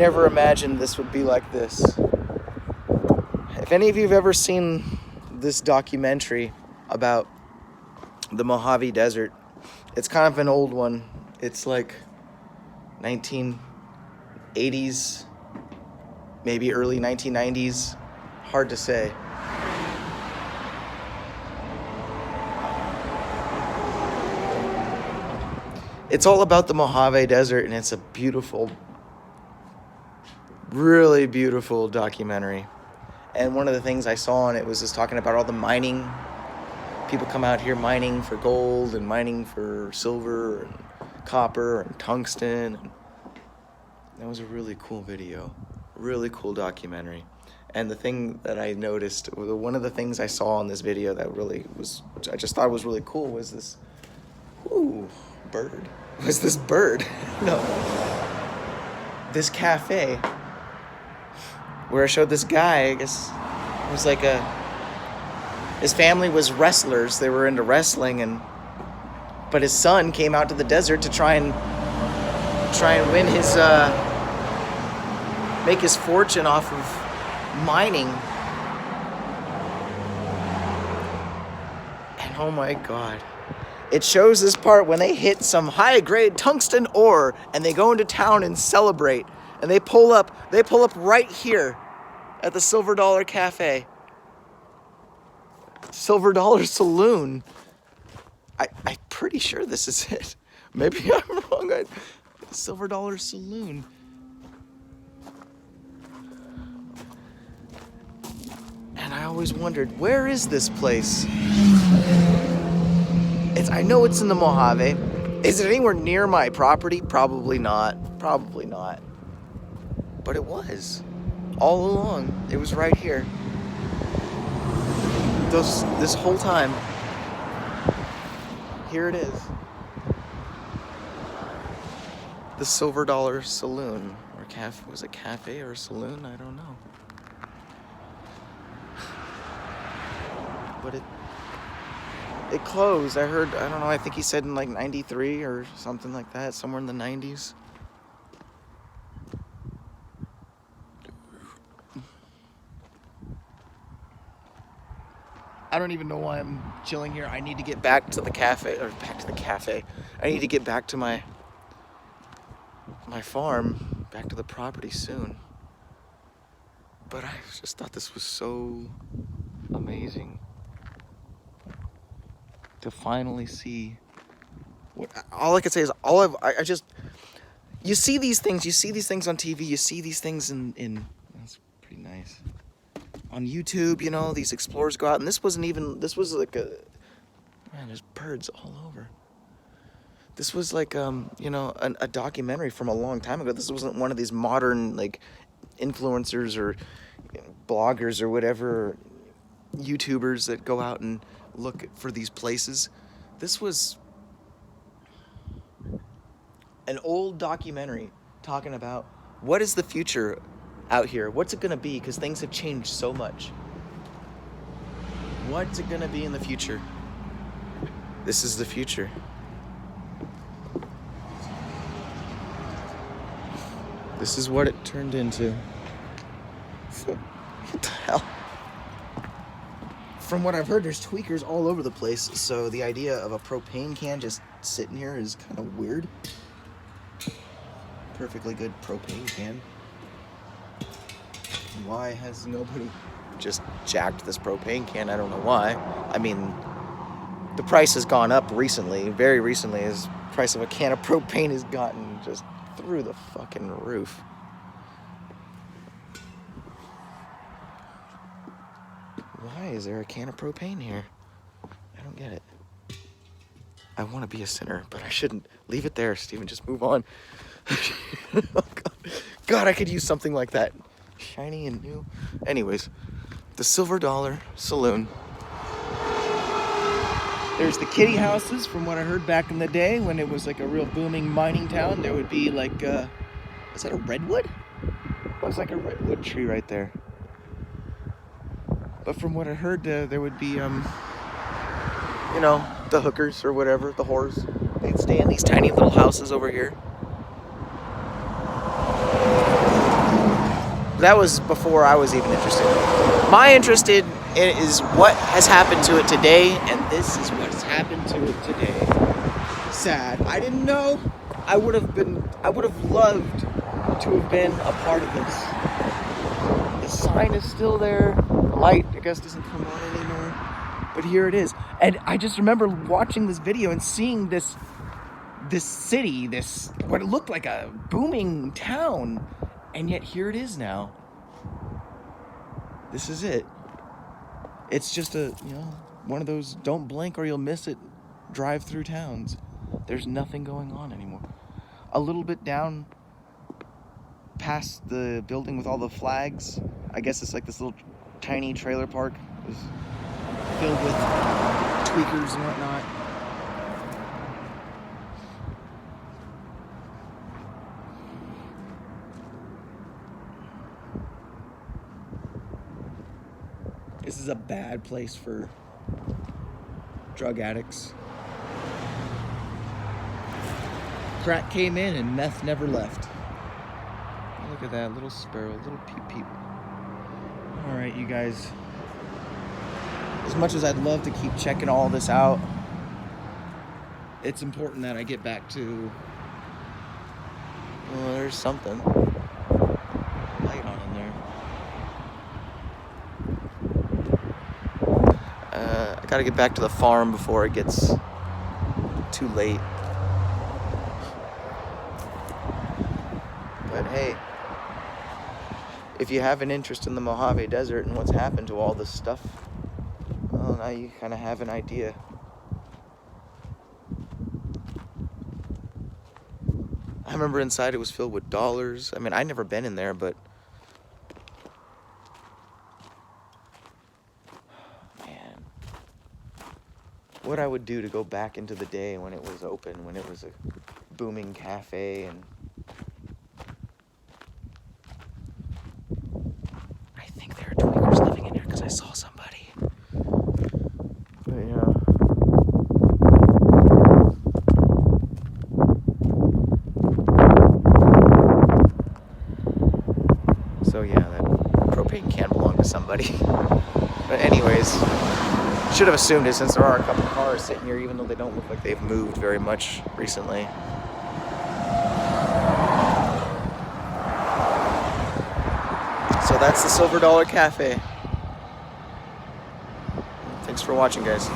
never imagined this would be like this. If any of you have ever seen this documentary about the Mojave Desert, it's kind of an old one. It's like 1980s, maybe early 1990s. Hard to say. It's all about the Mojave Desert, and it's a beautiful, really beautiful documentary. And one of the things I saw on it was just talking about all the mining. People come out here mining for gold and mining for silver and copper and tungsten. And that was a really cool video, really cool documentary. And the thing that I noticed, one of the things I saw in this video that really was, I just thought was really cool, was this, bird. Was this bird? No. This cafe, where I showed this guy, I guess it was like his family was wrestlers. They were into wrestling, but his son came out to the desert to try and win his, make his fortune off of mining. And oh my God, it shows this part when they hit some high-grade tungsten ore and they go into town and celebrate, and they pull up right here at the Silver Dollar Cafe, Silver Dollar Saloon. I'm pretty sure this is it. Maybe I'm wrong. Silver Dollar Saloon. And I always wondered, where is this place? I know it's in the Mojave. Is it anywhere near my property? Probably not. Probably not. But it was. All along. It was right here. This whole time. Here it is. The Silver Dollar Saloon. Or cafe. Was it cafe or saloon? I don't know. But it closed. I don't know, I think he said in like 93 or something like that, somewhere in the 90s. I don't even know why I'm chilling here. I need to get back to the cafe, I need to get back to my farm, back to the property soon. But I just thought this was so amazing to finally see. All I could say is you see these things on TV, you see these things in that's pretty nice. On YouTube, you know, these explorers go out, and this was like there's birds all over. This was like, a documentary from a long time ago. This wasn't one of these modern, like, influencers or bloggers or whatever, YouTubers that go out and look for these places. This was an old documentary talking about what is the future out here. What's it going to be? Because things have changed so much. What's it going to be in the future? This is the future. This is what it turned into. What the hell? From what I've heard, there's tweakers all over the place, so the idea of a propane can just sitting here is kind of weird. Perfectly good propane can. Why has nobody just jacked this propane can? I don't know why. I mean, the price has gone up recently, very recently, as the price of a can of propane has gotten just through the fucking roof. Why is there a can of propane here? I don't get it. I want to be a sinner, but I shouldn't. Leave it there, Steven. Just move on. Oh, God, I could use something like that. Shiny and new. Anyways, the Silver Dollar Saloon. There's the kitty houses, from what I heard back in the day when it was like a real booming mining town. There would be like, is that a redwood? Looks like a redwood tree right there. But from what I heard, there would be, the hookers or whatever, the whores. They'd stay in these tiny little houses over here. That was before I was even interested. My interest in it is what has happened to it today, and this is what's happened to it today. Sad. I didn't know. I would have loved to have been a part of this. The sign is still there. The light, I guess, doesn't come on anymore. But here it is. And I just remember watching this video and seeing this city, what it looked like a booming town. And yet here it is now. This is it. It's just one of those don't blink or you'll miss it drive-through towns. There's nothing going on anymore. A little bit down past the building with all the flags, I guess it's like this little tiny trailer park. It was filled with tweakers and whatnot. This is a bad place for drug addicts. Crack came in and meth never left. Look at that little sparrow, little peep peep. All right, you guys. As much as I'd love to keep checking all this out, it's important that I get back to. Oh, there's something. Light on in there. I gotta get back to the farm before it gets too late. But hey, if you have an interest in the Mojave Desert and what's happened to all this stuff, well, now you kind of have an idea. I remember inside it was filled with dollars. I mean, I'd never been in there, but man, what I would do to go back into the day when it was open, when it was a booming cafe, and I think there are tweakers living in there because I saw somebody. But yeah. So yeah, that propane can belong to somebody. But anyways, should have assumed it since there are a couple cars sitting here, even though they don't look like they've moved very much recently. So that's the Silver Dollar Cafe. Thanks for watching, guys.